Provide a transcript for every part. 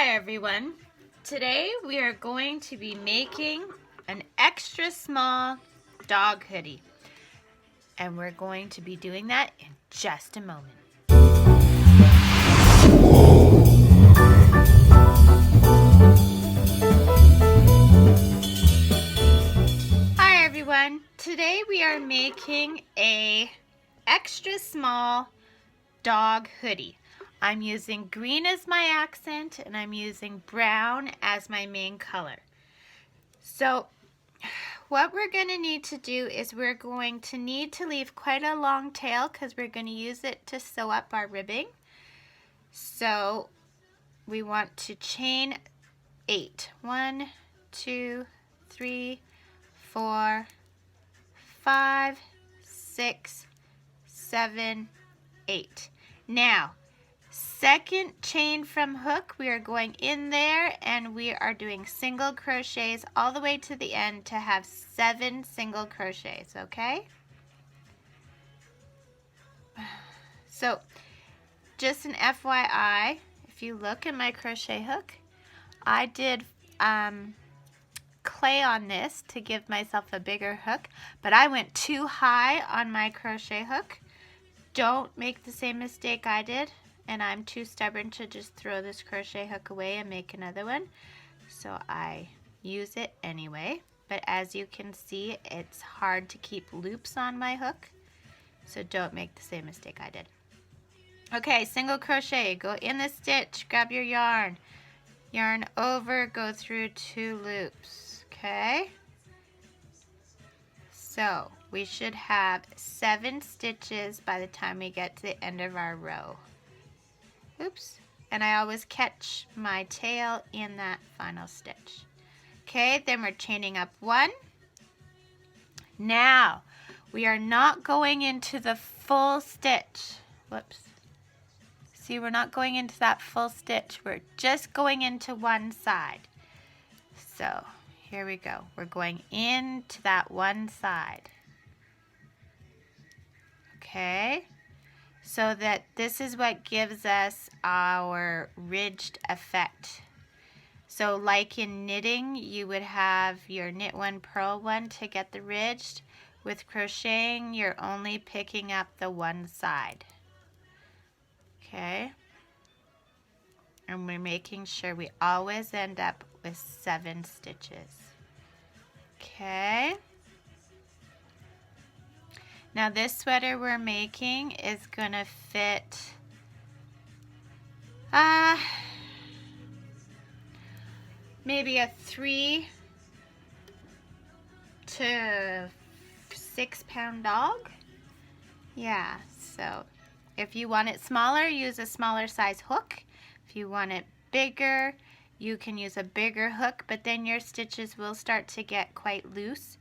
Hi everyone. Today we are going to be making an extra small dog hoodie. And we're going to be doing that in just a moment. Hi everyone. Today we are making a extra small dog hoodie. I'm using green as my accent and I'm using brown as my main color. So what we're going to need to do is we're going to need to leave quite a long tail because we're going to use it to sew up our ribbing. So we want to chain 8. 1, 2, 3, 4, 5, 6, 7, 8. Now, second chain from hook, we are going in there and we are doing single crochets all the way to the end to have 7 single crochets, okay? So, just an FYI, if you look at my crochet hook, I did clay on this to give myself a bigger hook, but I went too high on my crochet hook. Don't make the same mistake I did, and I'm too stubborn to just throw this crochet hook away and make another one, so I use it anyway. But as you can see, it's hard to keep loops on my hook, so don't make the same mistake I did. Okay, single crochet, go in the stitch, grab your yarn over, go through 2 loops, okay? So we should have 7 stitches by the time we get to the end of our row. Oops, and I always catch my tail in that final stitch. Okay, then we're chaining up 1. Now, we are not going into the full stitch. Whoops. See, we're not going into that full stitch. We're just going into one side. So, here we go. We're going into that one side. Okay? So that this is what gives us our ridged effect. So like in knitting, you would have your knit 1, purl 1 to get the ridged. With crocheting, you're only picking up the one side. Okay? And we're making sure we always end up with 7 stitches. Okay? Now this sweater we're making is gonna fit maybe a 3 to 6 pound dog. Yeah, so if you want it smaller, use a smaller size hook. If you want it bigger, you can use a bigger hook, but then your stitches will start to get quite loose.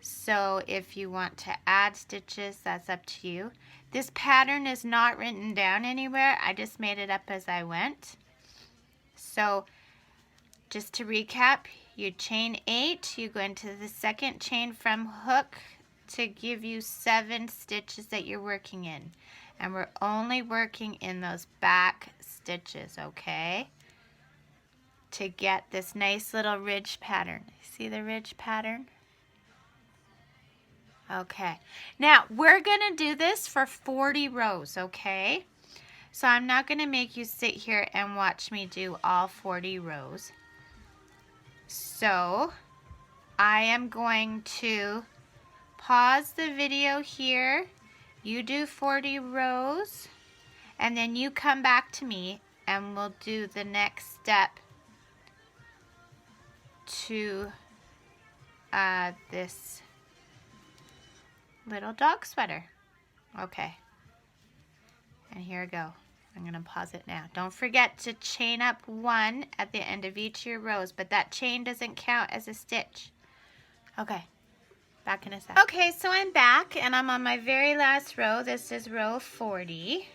So if you want to add stitches, that's up to you. This pattern is not written down anywhere. I just made it up as I went. So just to recap, you chain 8, you go into the second chain from hook to give you 7 stitches that you're working in. And we're only working in those back stitches, okay? To get this nice little ridge pattern. See the ridge pattern? Okay. Now, we're going to do this for 40 rows, okay? So I'm not going to make you sit here and watch me do all 40 rows. So I am going to pause the video here. You do 40 rows, and then you come back to me and we'll do the next step to this little dog sweater. Okay. And here we go. I'm going to pause it now. Don't forget to chain up 1 at the end of each of your rows, but that chain doesn't count as a stitch. Okay. Back in a sec. Okay, so I'm back and I'm on my very last row. This is row 40.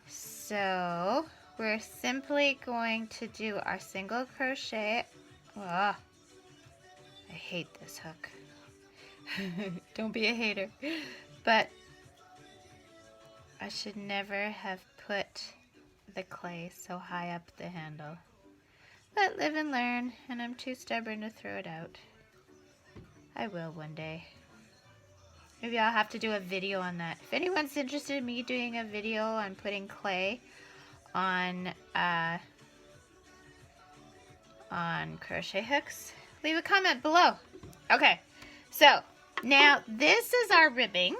So we're simply going to do our single crochet. Oh, I hate this hook. Don't be a hater. But I should never have put the clay so high up the handle. But live and learn, and I'm too stubborn to throw it out. I will one day. Maybe I'll have to do a video on that. If anyone's interested in me doing a video on putting clay on crochet hooks, leave a comment below. Okay, so now this is our ribbing.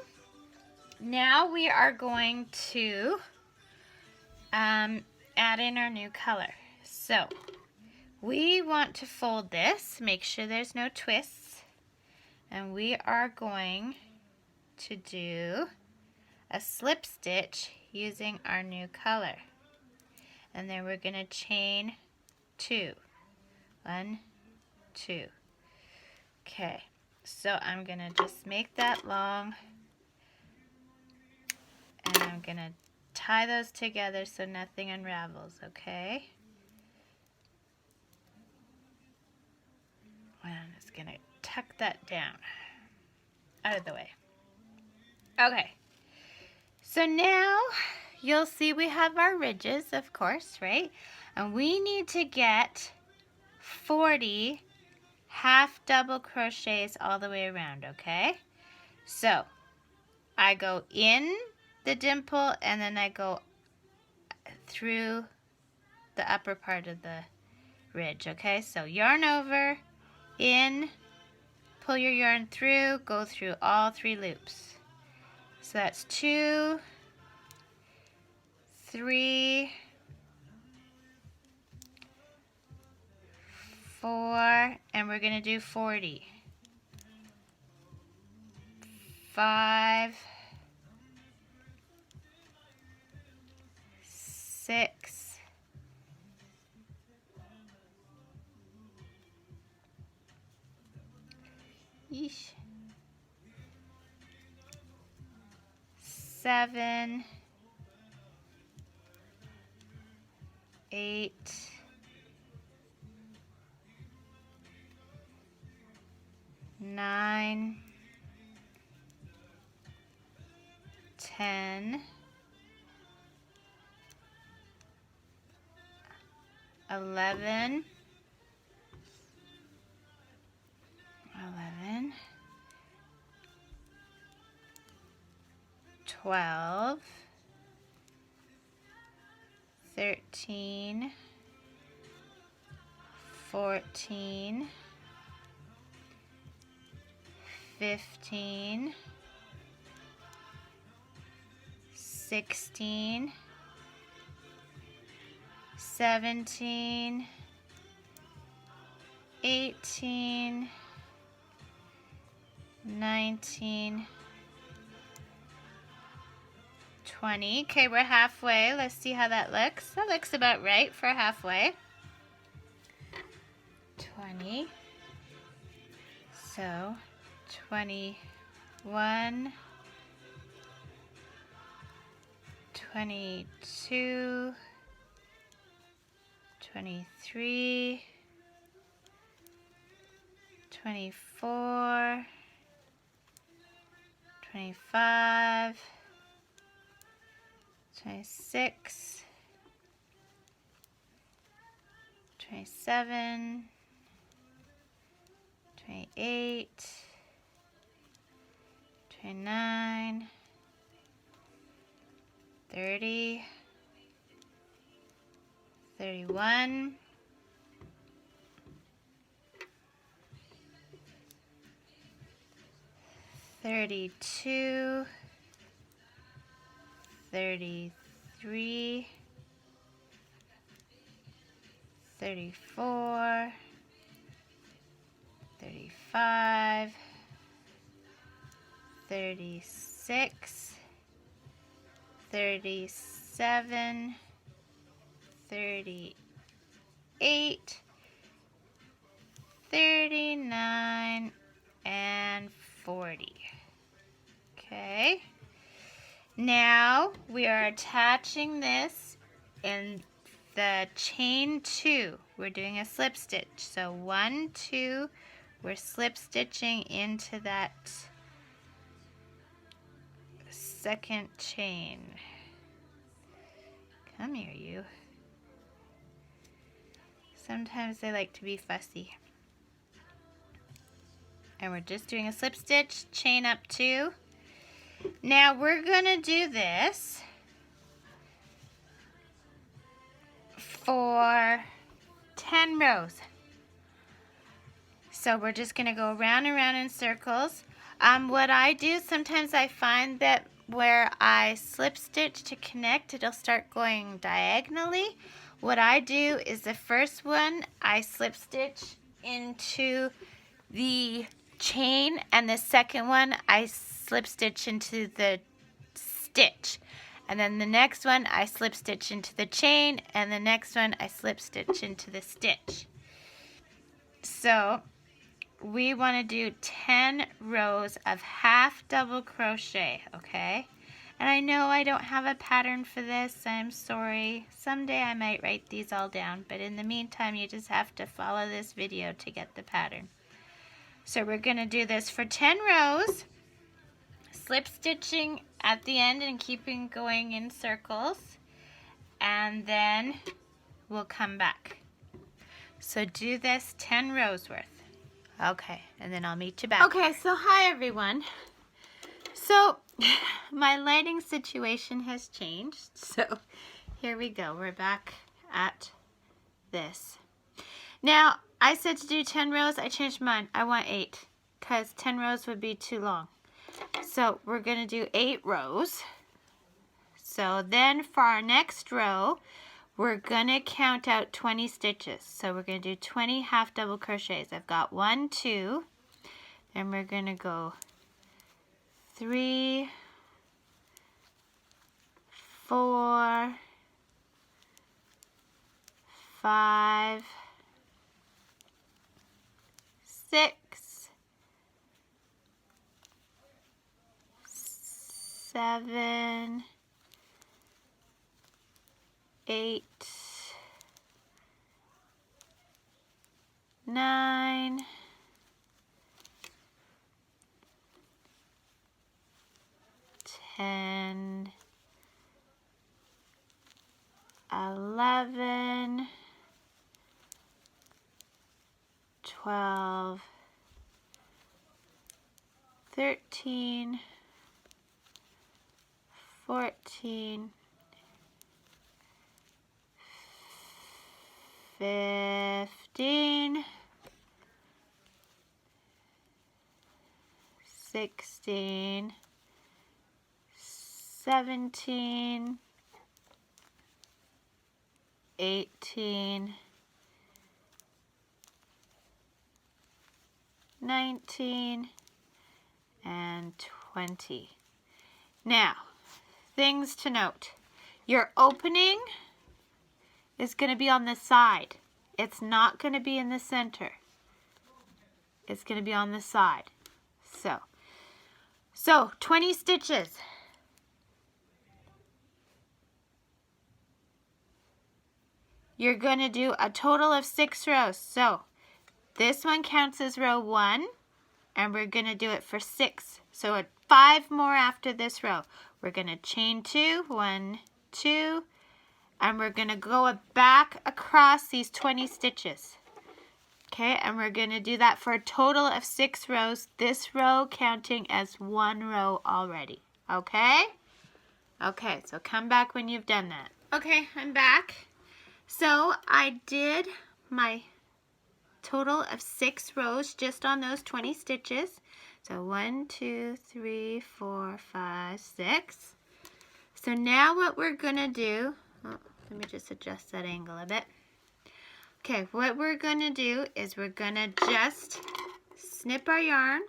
Now we are going to add in our new color. So we want to fold this, make sure there's no twists, and we are going to do a slip stitch using our new color. And then we're going to chain 2. 1, 2. Okay, so I'm going to just make that long, and I'm going to tie those together so nothing unravels, okay? And I'm just going to tuck that down out of the way. Okay, so now you'll see we have our ridges, of course, right? And we need to get 40 half double crochets all the way around, okay? So I go in the dimple and then I go through the upper part of the ridge, okay? So yarn over, in, pull your yarn through, go through all 3 loops. So that's 2, 3, 4, and we're going to do 40. 5, 6, 7, 8, 9, 10, 11, 12, 13, 14, 15, 16, 17, 18, 19, 20. Okay, we're halfway. Let's see how that looks. That looks about right for halfway. 20. So 21, 22, 23, 24, 25, 26, 27, 28, 29, 30, 31, 32, 33, 34, 35, 36, 37, 38, 39, and 40. Okay. Now we are attaching this in the chain 2. We're doing a slip stitch. So 1, 2, we're slip stitching into that second chain. Come here, you. Sometimes they like to be fussy. And we're just doing a slip stitch, chain up 2. Now we're gonna do this for 10 rows. So we're just gonna go around and around in circles. What I do, sometimes I find that where I slip stitch to connect, it'll start going diagonally. What I do is the first one, I slip stitch into the chain, and the second one, I slip stitch into the stitch. And then the next one, I slip stitch into the chain, and the next one, I slip stitch into the stitch. So we want to do 10 rows of half double crochet, okay? And I know I don't have a pattern for this. I'm sorry. Someday I might write these all down, but in the meantime, you just have to follow this video to get the pattern. So we're going to do this for 10 rows, slip stitching at the end and keeping going in circles, and then we'll come back. So do this 10 rows worth. Okay, and then I'll meet you back. Okay, so hi everyone. So my lighting situation has changed. So here we go. We're back at this. Now, I said to do 10 rows. I changed mine. I want 8 because 10 rows would be too long. So we're going to do 8 rows. So then for our next row, we're going to count out 20 stitches. So we're going to do 20 half double crochets. I've got 1, 2. Then we're going to go 3, 4, 5, 6, 7, 8, 9, 10, 11, 12, 13, 14, 15, 16, 17, 18, 19, and 20. Now, things to note. Your opening is going to be on the side. It's not going to be in the center. It's going to be on the side. So 20 stitches. You're going to do a total of 6 rows. So this one counts as row 1, and we're going to do it for 6. So 5 more after this row. We're going to chain 2, 1, 2, and we're going to go back across these 20 stitches. Okay, and we're going to do that for a total of 6 rows. This row counting as 1 row already. Okay? Okay, so come back when you've done that. Okay, I'm back. So I did my total of 6 rows just on those 20 stitches. So 1, 2, 3, 4, 5, 6. So now what we're going to do, let me just adjust that angle a bit. Okay, what we're going to do is we're going to just snip our yarn,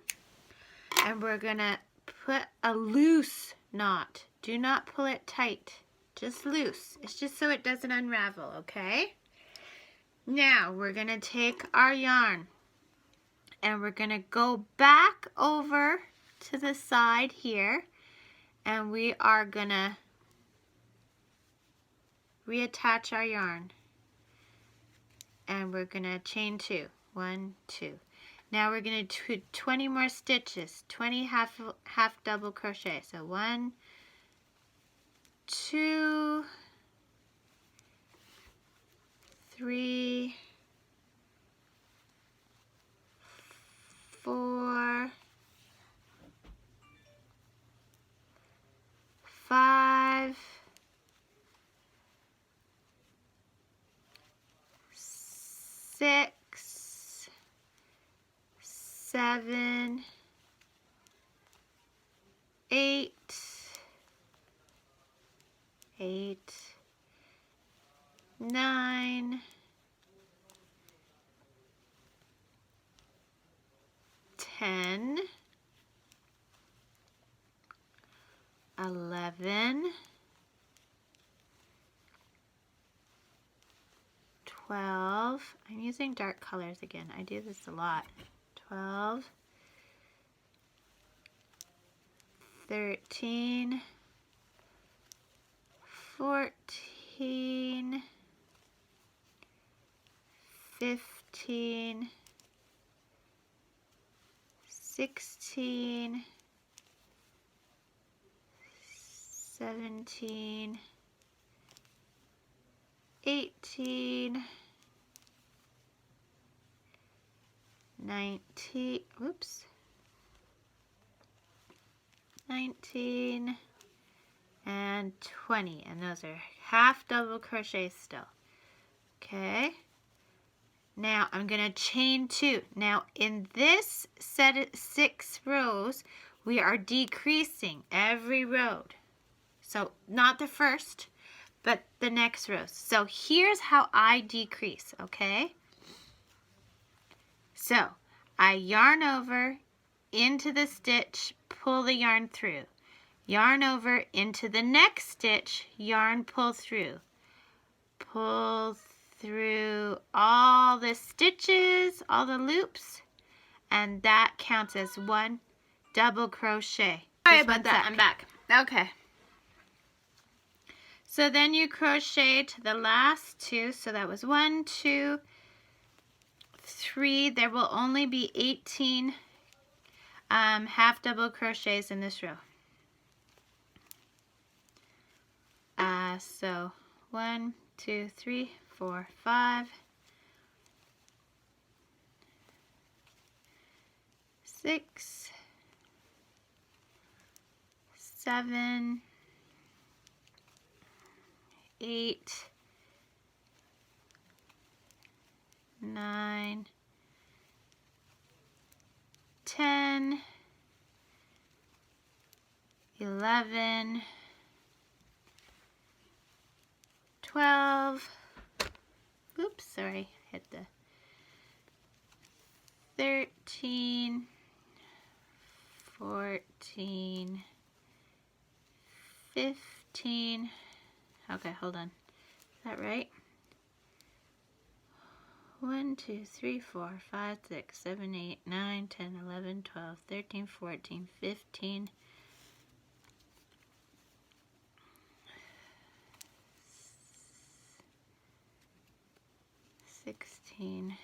and we're going to put a loose knot. Do not pull it tight, just loose. It's just so it doesn't unravel, okay? Now we're going to take our yarn, and we're going to go back over to the side here, and we are going to reattach our yarn. And we're going to chain 2. 1, 2. Now we're going to do 20 more stitches. 20 half double crochet. So 1, 2, 3, 4, 5, 6, 7, 8, 9, 10, 11, 12. I'm using dark colors again. I do this a lot. 12, 13, 14, 15, 16, 17, 18, 19, whoops, 19, and 20, and those are half double crochet still. Okay, now I'm gonna chain 2. Now in this set of 6 rows, we are decreasing every row. So not the first, but the next row. So here's how I decrease, okay? So I yarn over into the stitch, pull the yarn through. Yarn over into the next stitch, yarn, pull through. Pull through all the stitches, all the loops, and that counts as 1 double crochet. Sorry about that, I'm back. Okay. So then you crochet to the last 2, so that was 1, 2, 3. There will only be 18 half double crochets in this row. So 1, 2, 3, 4, 5, 6, 7, 8, 9, 10, 11, 12, oops, sorry, hit the 13, 14, 15, okay, hold on, is that right? 1, 2, 3, 4, 5, 6, 7, 8, 9, 10, 11, 12, 13, 14, 15, 16,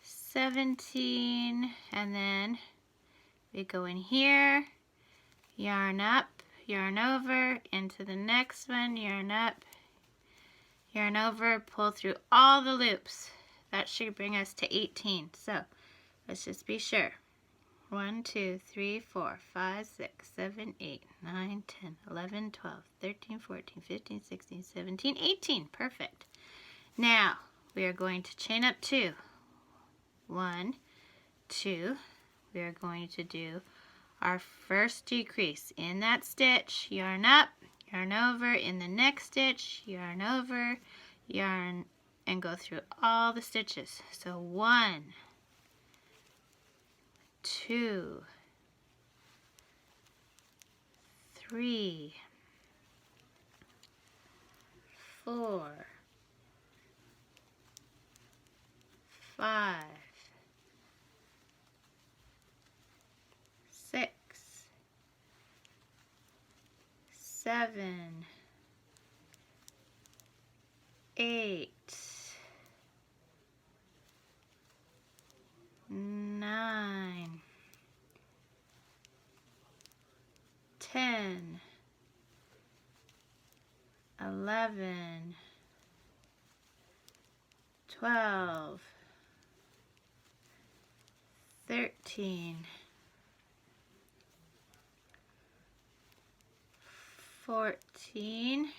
17, and then we go in here, yarn up, yarn over, into the next one, yarn up, yarn over, pull through all the loops. That should bring us to 18. So let's just be sure. 1, 2, 3, 4, 5, 6, 7, 8, 9, 10, 11, 12, 13, 14, 15, 16, 17, 18. Perfect. Now we are going to chain up 2. 1, 2. We are going to do our first decrease in that stitch, yarn up, yarn over, in the next stitch, yarn over, yarn, and go through all the stitches. So 1, 2, 3, 4, 5, 6, 7, 8, 9, 10, 11, 12, 13, 14,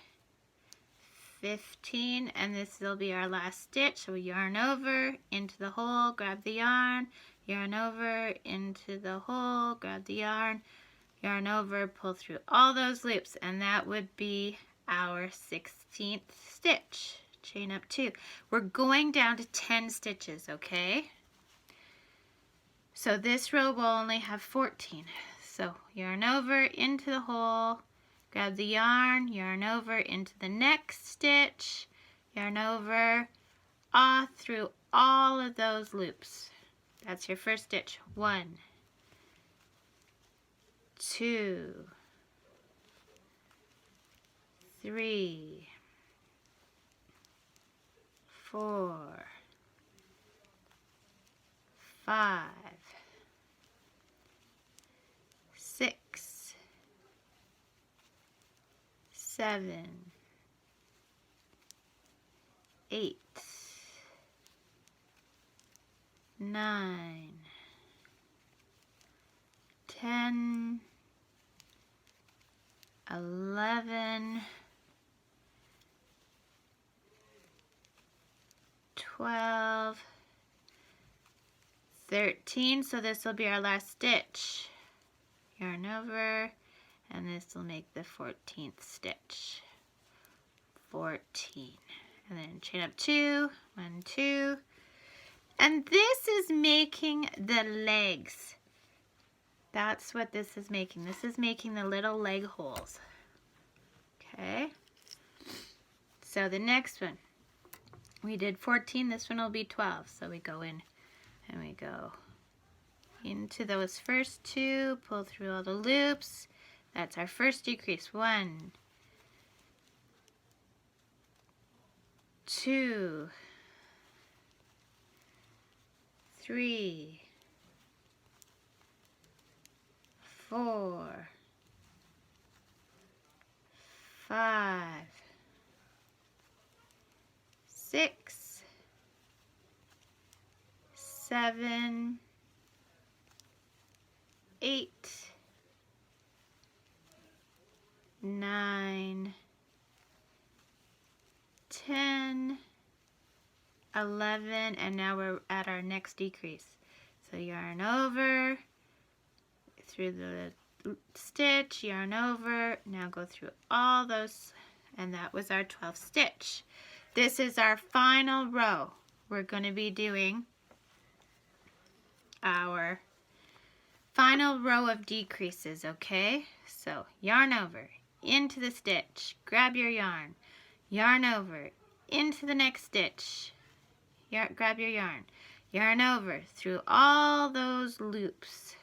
15, and this will be our last stitch. So we yarn over into the hole, grab the yarn over into the hole, grab the yarn over, pull through all those loops, and that would be our 16th stitch. Chain up 2. We're going down to 10 stitches, okay? So this row will only have 14. So yarn over into the hole, grab the yarn over into the next stitch, yarn over, through all of those loops. That's your first stitch. 1, 2, 3, 4, 5, 6, 7, 8, 9, 10, 11, 12, 13, so this will be our last stitch. Yarn over, and this will make the 14th stitch. 14, and then chain up 2, 1, 2, and this is making the legs. That's what this is making. This is making the little leg holes. Okay, so the next one, we did 14, this one will be 12, so we go in and we go into those first 2, pull through all the loops. That's our first decrease. 1, 2, 3, 4, 5, 6, 7, 8, 9, 10, 11, and now we're at our next decrease. So yarn over through the stitch, yarn over, now go through all those, and that was our 12th stitch. This is our final row. We're going to be doing our final row of decreases, okay? So yarn over into the stitch, grab your yarn over into the next stitch, grab your yarn over through all those loops,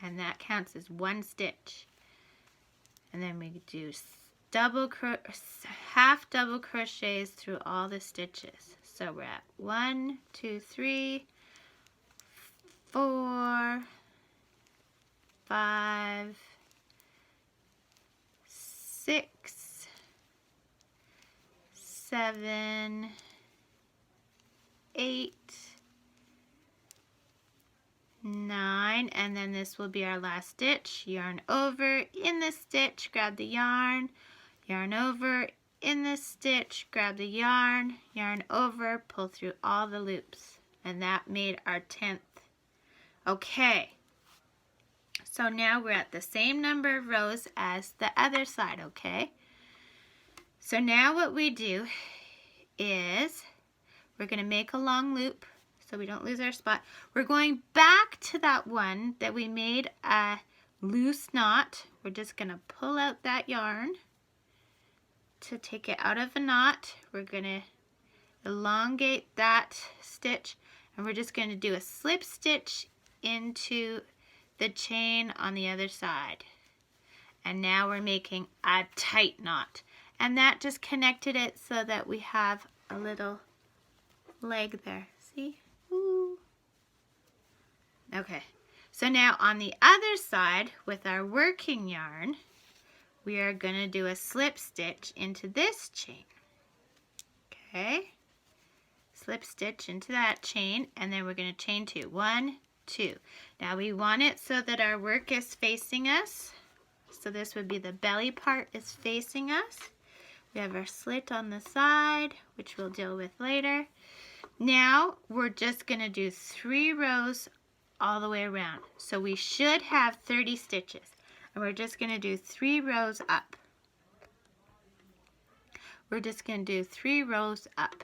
and that counts as 1 stitch. And then we do half double crochets through all the stitches. So we're at 1, 2, 3, 4, 5, 6, 7, 8, 9, and then this will be our last stitch. Yarn over in the stitch, grab the yarn over in the stitch, grab the yarn over, pull through all the loops, and that made our 10th. Okay, so now we're at the same number of rows as the other side, okay? So now what we do is we're going to make a long loop so we don't lose our spot. We're going back to that one that we made a loose knot. We're just going to pull out that yarn to take it out of a knot. We're going to elongate that stitch, and we're just going to do a slip stitch into the chain on the other side. And now we're making a tight knot, and that just connected it so that we have a little leg there. See? Ooh. Okay, so now on the other side with our working yarn, we are going to do a slip stitch into this chain. Okay, slip stitch into that chain, and then we're going to chain 2. 1, 2. Now we want it so that our work is facing us. So this would be the belly part is facing us. We have our slit on the side, which we'll deal with later. Now we're just going to do 3 rows all the way around. So we should have 30 stitches. And we're just going to do 3 rows up. We're just going to do 3 rows up.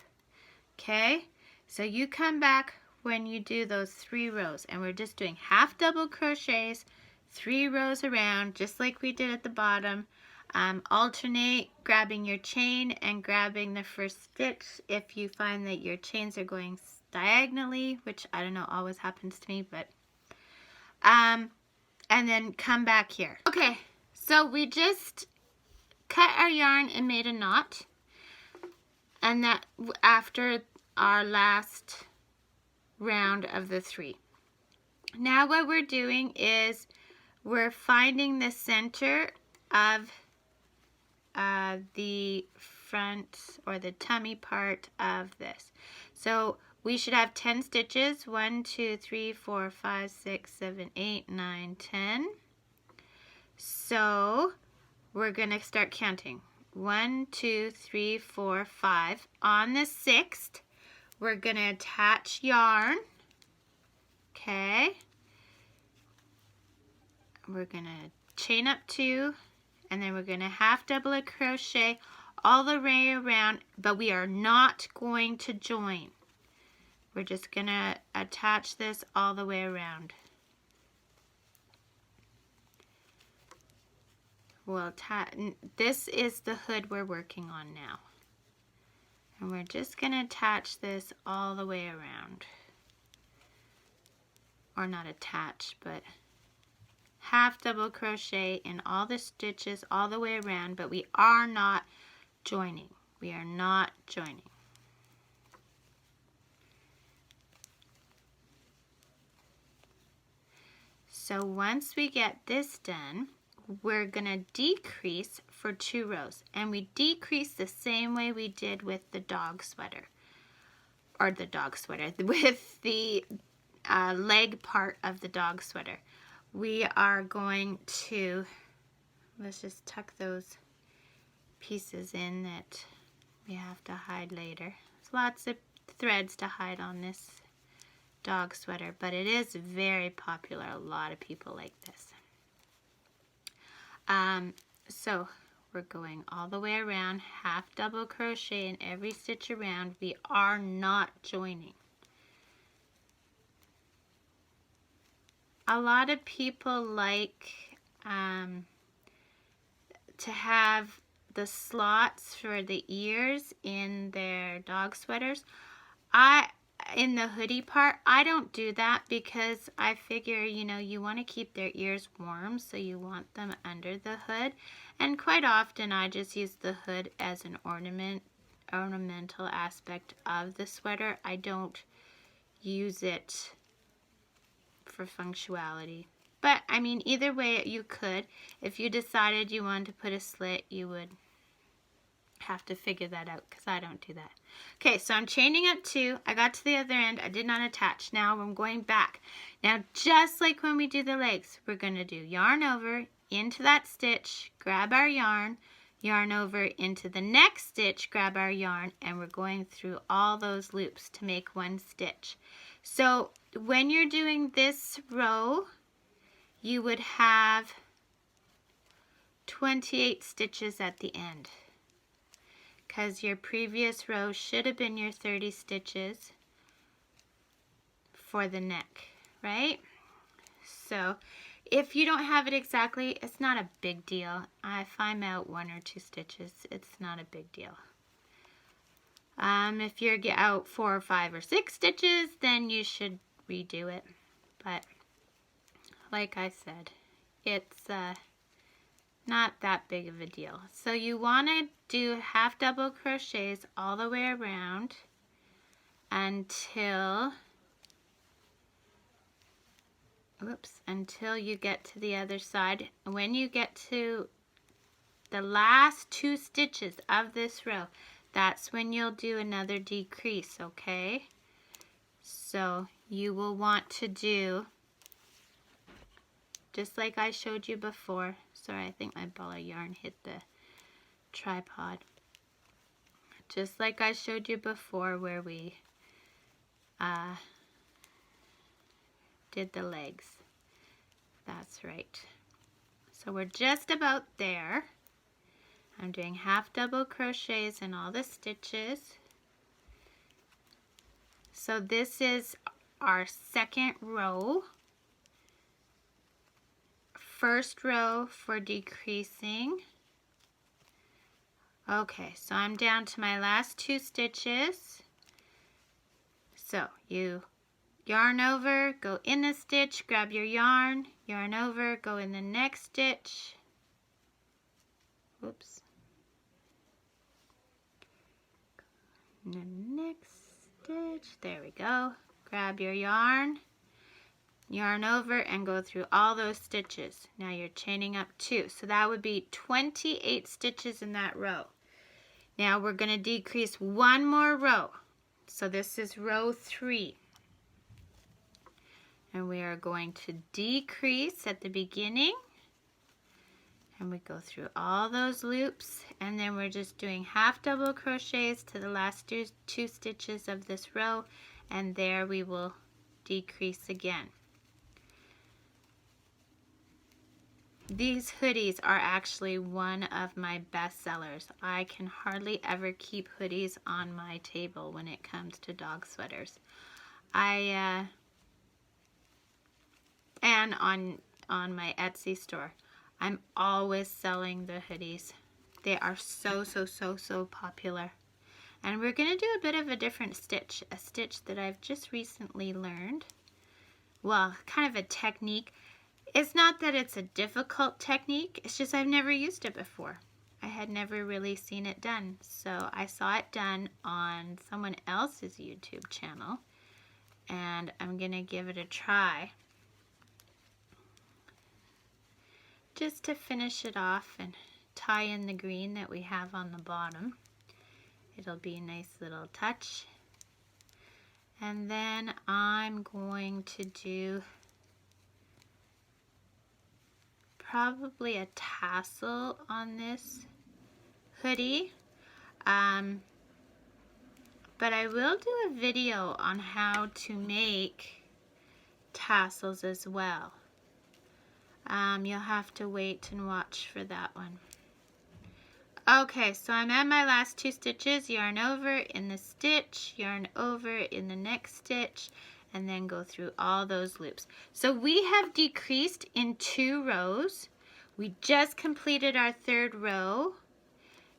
Okay? So you come back when you do those 3 rows. And we're just doing half double crochets, 3 rows around, just like we did at the bottom. Alternate grabbing your chain and grabbing the first stitch if you find that your chains are going diagonally, which I don't know, always happens to me, but and then come back here. Okay, so we just cut our yarn and made a knot, and that after our last round of the 3. Now what we're doing is we're finding the center of the front or the tummy part of this. So we should have 10 stitches. 1, 2, 3, 4, 5, 6, 7, 8, 9, 10. So we're going to start counting. 1, 2, 3, 4, 5. On the 6th, we're going to attach yarn. Okay. We're going to chain up 2. And then we're going to half double a crochet all the way around, but we are not going to join. We're just going to attach this all the way around. This is the hood we're working on now. And we're just going to attach this all the way around. Or not attach, but half double crochet in all the stitches all the way around, but we are not joining. We are not joining. So once we get this done, we're going to decrease for 2 rows, and we decrease the same way we did with the dog sweater, or the dog sweater, with the leg part of the dog sweater. We are going to, let's just tuck those pieces in that we have to hide later. There's lots of threads to hide on this dog sweater, but it is very popular. A lot of people like this. So we're going all the way around, half double crochet in every stitch around. We are not joining. A lot of people like to have the slots for the ears in their dog sweaters. In the hoodie part, I don't do that because I figure, you know, you want to keep their ears warm, so you want them under the hood. And quite often I just use the hood as an ornamental aspect of the sweater. I don't use it for functionality. But I mean, either way you could. If you decided you wanted to put a slit, you would have to figure that out, because I don't do that. Okay, so I'm chaining up 2. I got to the other end. I did not attach. Now I'm going back. Now just like when we do the legs, we're going to do yarn over into that stitch, grab our yarn over into the next stitch, grab our yarn, and we're going through all those loops to make 1 stitch. So when you're doing this row, you would have 28 stitches at the end, because your previous row should have been your 30 stitches for the neck, right? So if you don't have it exactly, it's not a big deal. If I'm out 1 or 2 stitches, it's not a big deal. If you're out 4 or 5 or 6 stitches, then you should redo it. But like I said, it's not that big of a deal. So you want to do half double crochets all the way around until you get to the other side. When you get to the last 2 stitches of this row, that's when you'll do another decrease, okay? So you will want to do just like I showed you before. Sorry, I think my ball of yarn hit the tripod. Just like I showed you before where we did the legs. That's right. So we're just about there. I'm doing half double crochets in all the stitches. So this is our second row. First row for decreasing. Okay, so I'm down to my last 2 stitches. So you yarn over, go in the stitch, grab your yarn over, go in the next stitch. Oops. In the next stitch, there we go. Grab your yarn over and go through all those stitches. Now you're chaining up 2. So that would be 28 stitches in that row. Now we're going to decrease 1 more row. So this is row 3. And we are going to decrease at the beginning. And we go through all those loops, and then we're just doing half double crochets to the last 2 stitches of this row, and there we will decrease again. These hoodies are actually one of my best sellers. I can hardly ever keep hoodies on my table when it comes to dog sweaters. And on my Etsy store. I'm always selling the hoodies. They are so popular. And we're going to do a bit of a different stitch, a stitch that I've just recently learned. Well, kind of a technique. It's not that it's a difficult technique, it's just I've never used it before. I had never really seen it done. So I saw it done on someone else's YouTube channel, and I'm going to give it a try. Just to finish it off and tie in the green that we have on the bottom. It'll be a nice little touch. And then I'm going to do probably a tassel on this hoodie. But I will do a video on how to make tassels as well. You'll have to wait and watch for that one. Okay, so I'm at my last 2 stitches, yarn over in the stitch, yarn over in the next stitch, and then go through all those loops. So we have decreased in 2 rows. We just completed our 3rd row.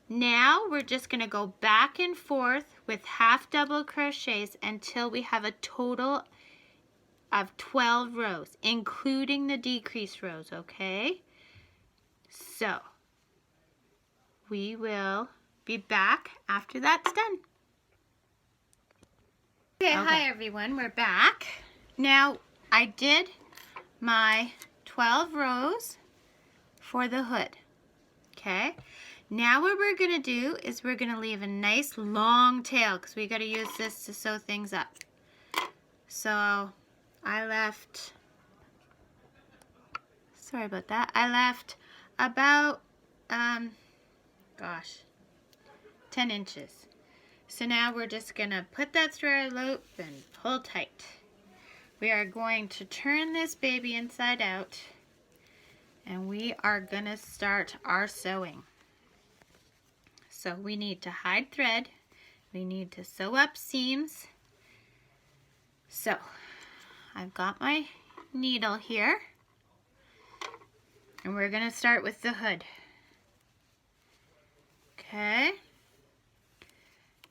Now we're just going to go back and forth with half double crochets until we have a total of 12 rows, including the decrease rows, okay? So we will be back after that's done. Okay, hi everyone, we're back. Now I did my 12 rows for the hood, okay? Now what we're gonna do is we're gonna leave a nice long tail because we gotta use this to sew things up. So I left, sorry about that, I left about, 10 inches. So now we're just gonna put that through our loop and pull tight. We are going to turn this baby inside out and we are gonna start our sewing. So we need to hide thread, we need to sew up seams. So I've got my needle here and we're gonna start with the hood. Okay,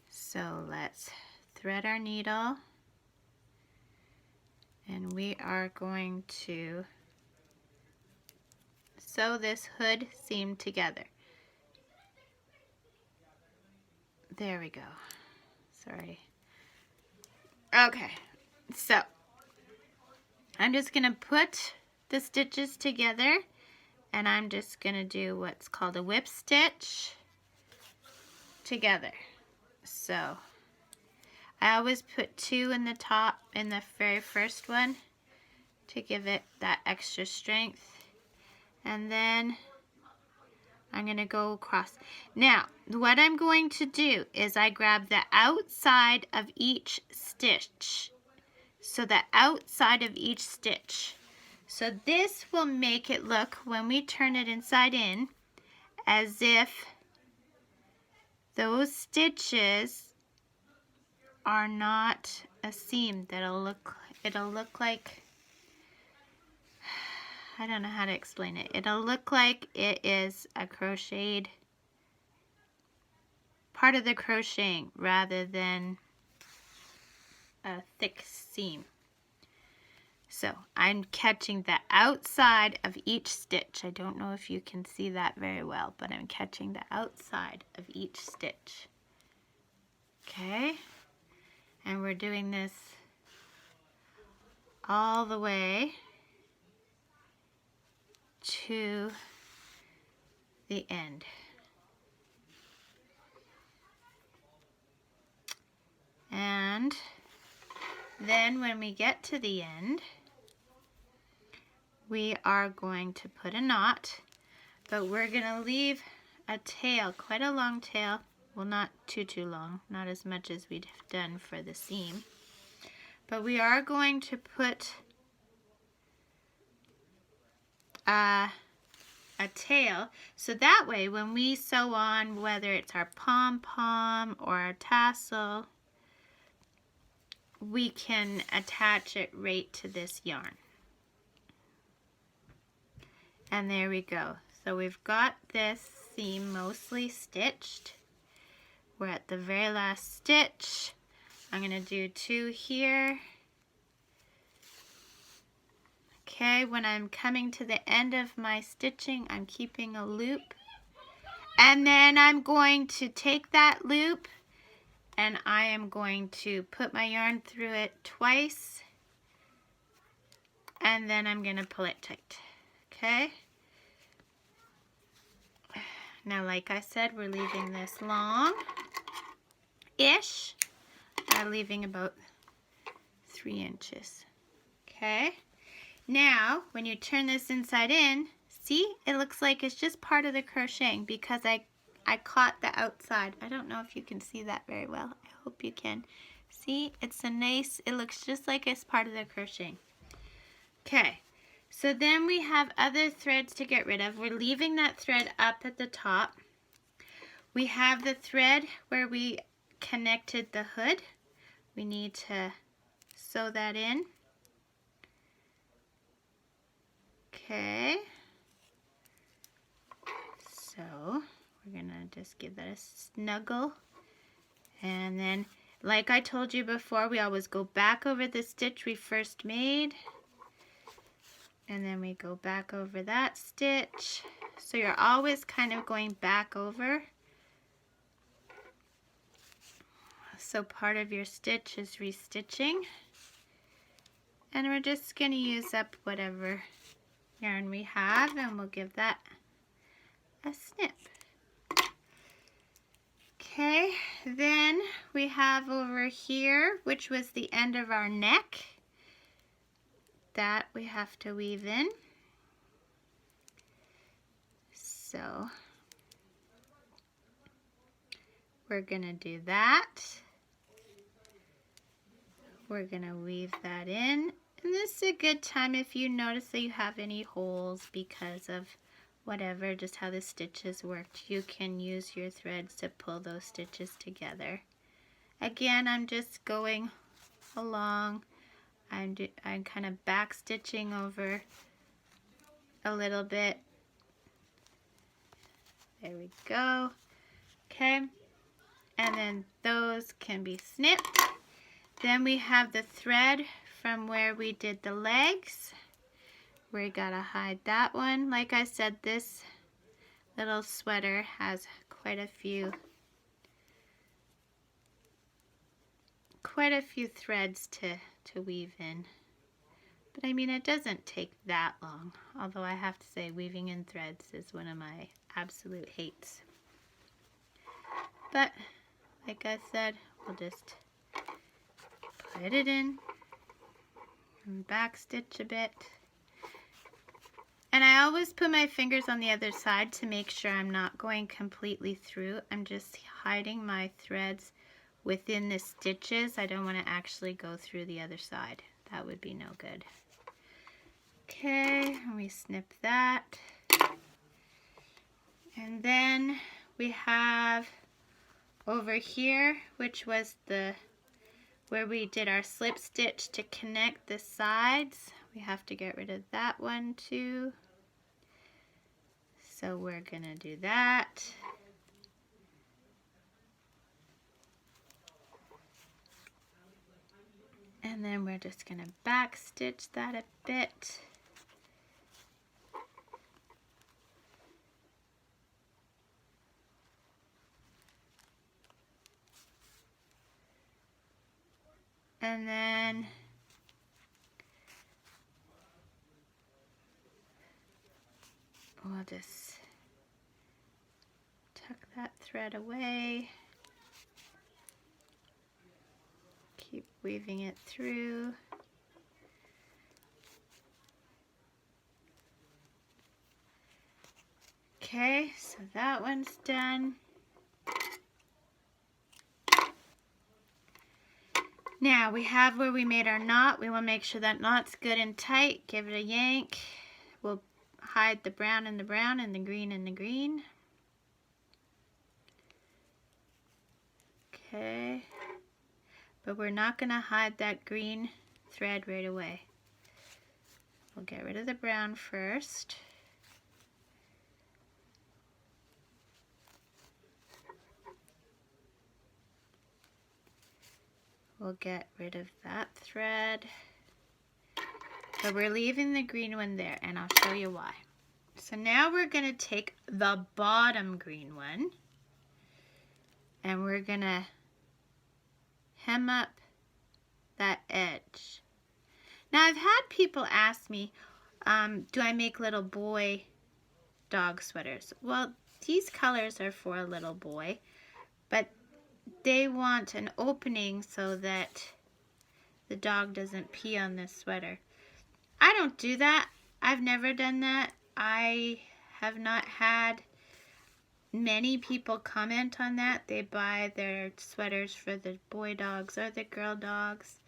so let's thread our needle and we are going to sew this hood seam together. There we go. Sorry. Okay, so I'm just going to put the stitches together and I'm just going to do what's called a whip stitch together. So I always put 2 in the top in the very first one to give it that extra strength. And then I'm going to go across. Now, what I'm going to do is I grab the outside of each stitch. So the outside of each stitch. So this will make it look, when we turn it inside in, as if those stitches are not a seam. It'll look like, I don't know how to explain it. It'll look like it is a crocheted part of the crocheting rather than a thick seam. So I'm catching the outside of each stitch. I don't know if you can see that very well, but I'm catching the outside of each stitch. Okay, and we're doing this all the way to the end. And then when we get to the end, we are going to put a knot, but we're going to leave a tail, quite a long tail. Well, not too long, not as much as we'd have done for the seam. But we are going to put a tail, so that way when we sew on, whether it's our pom-pom or our tassel, we can attach it right to this yarn. And there we go. So we've got this seam mostly stitched. We're at the very last stitch. I'm going to do 2 here. Okay, when I'm coming to the end of my stitching, I'm keeping a loop. And then I'm going to take that loop and I am going to put my yarn through it twice. And then I'm going to pull it tight. Okay? Now, like I said, we're leaving this long-ish. I'm leaving about 3 inches. Okay? Now, when you turn this inside in, see, it looks like it's just part of the crocheting because I caught the outside. I don't know if you can see that very well. I hope you can. See, it's a nice, it looks just like it's part of the crocheting. Okay, so then we have other threads to get rid of. We're leaving that thread up at the top. We have the thread where we connected the hood. We need to sew that in. Okay, so we're gonna just give that a snuggle, and then like I told you before, we always go back over the stitch we first made, and then we go back over that stitch. So you're always kind of going back over, so part of your stitch is restitching, and we're just going to use up whatever yarn we have, and we'll give that a snip. Okay, then we have over here, which was the end of our neck, that we have to weave in. So we're gonna do that. We're gonna weave that in. And this is a good time if you notice that you have any holes because of whatever, just how the stitches worked. You can use your threads to pull those stitches together. Again, I'm just going along. I'm kind of back stitching over a little bit. There we go. Okay. And then those can be snipped. Then we have the thread from where we did the legs. We gotta hide that one. Like I said, this little sweater has quite a few threads to weave in. But I mean, it doesn't take that long. Although I have to say, weaving in threads is one of my absolute hates. But like I said, we'll just put it in and back stitch a bit. And I always put my fingers on the other side to make sure I'm not going completely through. I'm just hiding my threads within the stitches. I don't want to actually go through the other side. That would be no good. Okay, and we snip that. And then we have over here, which was where we did our slip stitch to connect the sides. We have to get rid of that one too. So we're gonna do that. And then we're just gonna back stitch that a bit. And then we'll just tuck that thread away. Keep weaving it through. Okay, so that one's done. Now we have where we made our knot. We want to make sure that knot's good and tight. Give it a yank. We'll hide the brown and the brown and the green and the green. Okay. But we're not going to hide that green thread right away. We'll get rid of the brown first. We'll get rid of that thread. But we're leaving the green one there, and I'll show you why. So now we're going to take the bottom green one, and we're going to hem up that edge. Now I've had people ask me, do I make little boy dog sweaters? Well, these colors are for a little boy, but they want an opening so that the dog doesn't pee on this sweater. I don't do that. I've never done that. I have not had many people comment on that. They buy their sweaters for the boy dogs or the girl dogs.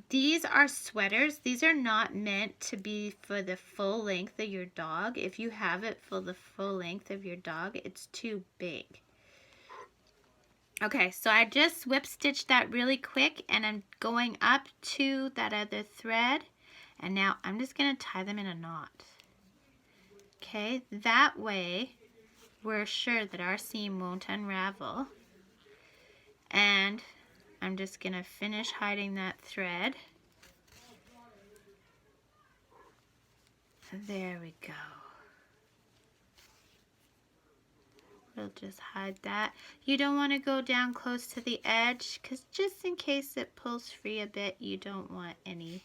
These are sweaters. These are not meant to be for the full length of your dog. If you have it for the full length of your dog, it's too big. Okay, so I just whip stitched that really quick, and I'm going up to that other thread, and now I'm just going to tie them in a knot. Okay, that way we're sure that our seam won't unravel. And I'm just going to finish hiding that thread. There we go. We'll just hide that. You don't want to go down close to the edge, because just in case it pulls free a bit, you don't want any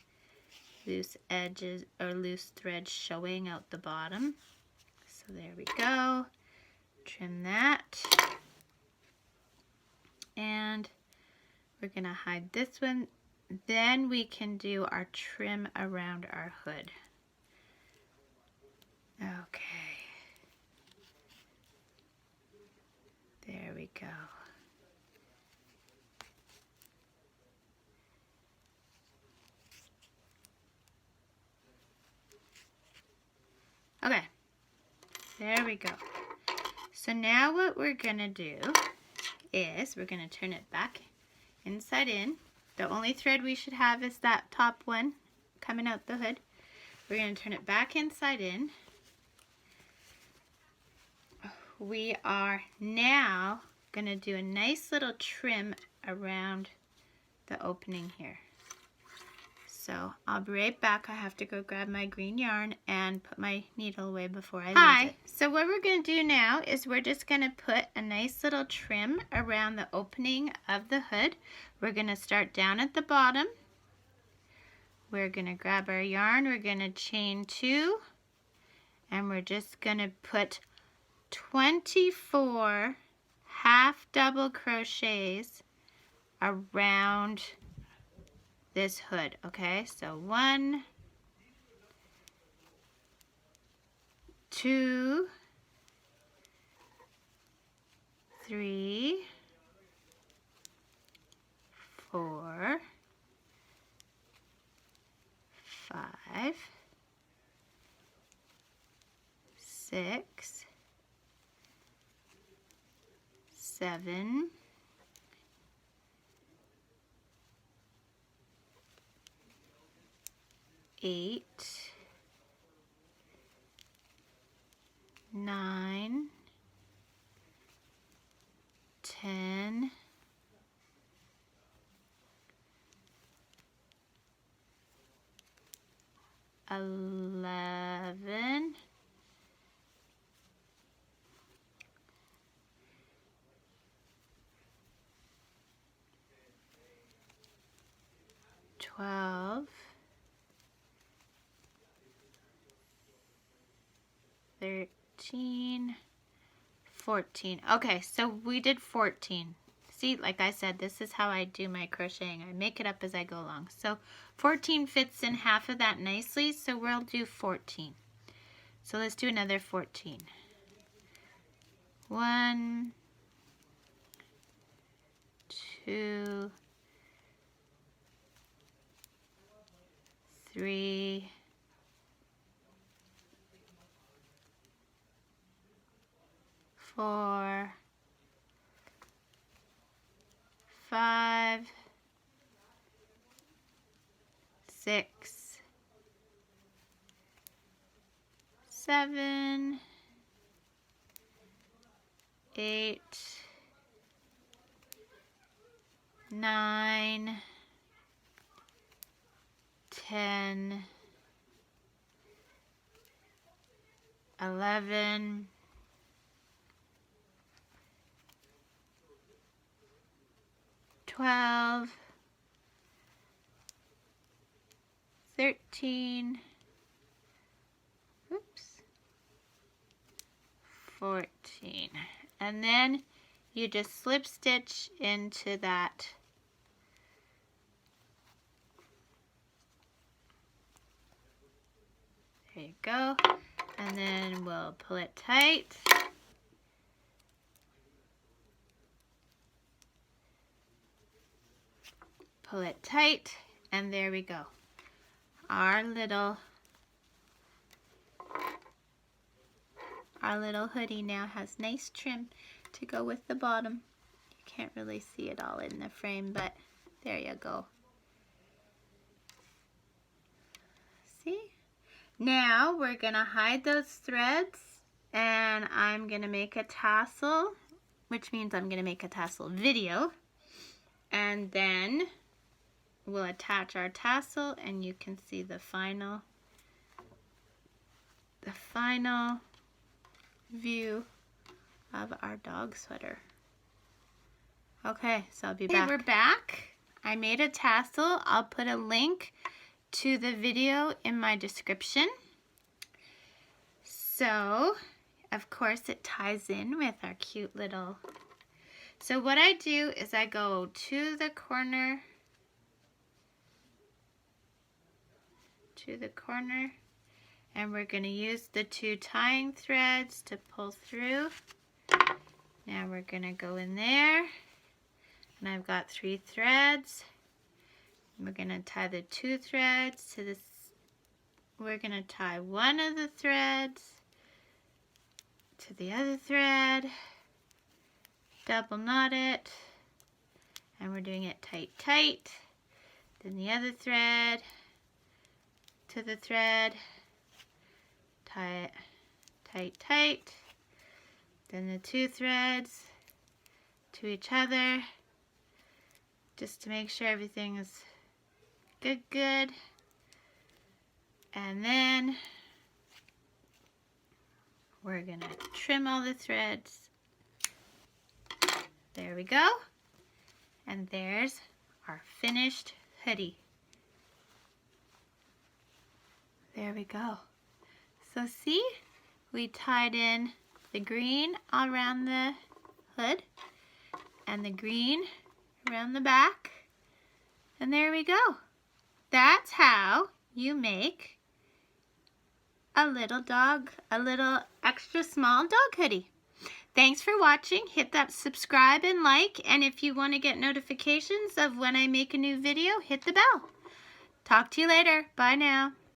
loose edges or loose threads showing out the bottom. So there we go. Trim that. And we're going to hide this one. Then we can do our trim around our hood. Okay. There we go. Okay, there we go. So now what we're gonna do is we're gonna turn it back inside in. The only thread we should have is that top one coming out the hood. We're gonna turn it back inside in. We are now going to do a nice little trim around the opening here. So I'll be right back. I have to go grab my green yarn and put my needle away before I lose it. So what we're going to do now is we're just going to put a nice little trim around the opening of the hood. We're going to start down at the bottom. We're going to grab our yarn. We're going to chain 2, and we're just going to put 24 half double crochets around this hood, okay? So 1, 2, 3, 4, 5, 6, 7, 8, 9, 10, 11, 12, 13, 14. Okay, so we did 14. See, like I said, this is how I do my crocheting. I make it up as I go along. So 14 fits in half of that nicely, so we'll do 14. So let's do another 14. 1, 2, 3, 4, 5, 6, 7, 8, 9, 10, 11, 12, 13, oops, 14. And then you just slip stitch into that there you go, and then we'll pull it tight. Pull it tight, and there we go. Our little hoodie now has nice trim to go with the bottom. You can't really see it all in the frame, but there you go. See? Now we're gonna hide those threads, and I'm gonna make a tassel, which means I'm gonna make a tassel video, and then we'll attach our tassel, and you can see the final view of our dog sweater. Okay, so I'll be back. Okay, we're back. I made a tassel. I'll put a link to the video in my description. So, of course, it ties in with our cute little... So what I do is I go to the corner, and we're going to use the 2 tying threads to pull through. Now we're going to go in there, and I've got 3 threads. We're going to tie the 2 threads to this. We're going to tie one of the threads to the other thread, double knot it, and we're doing it tight, tight. Then the other thread to the thread, tie it tight, tight. Then the 2 threads to each other, just to make sure everything is good. And then we're gonna trim all the threads. There we go. And there's our finished hoodie. There we go. So see, we tied in the green all around the hood and the green around the back. And there we go. That's how you make a little extra small dog hoodie. Thanks for watching. Hit that subscribe and like, and if you want to get notifications of when I make a new video, hit the bell. Talk to you later. Bye now.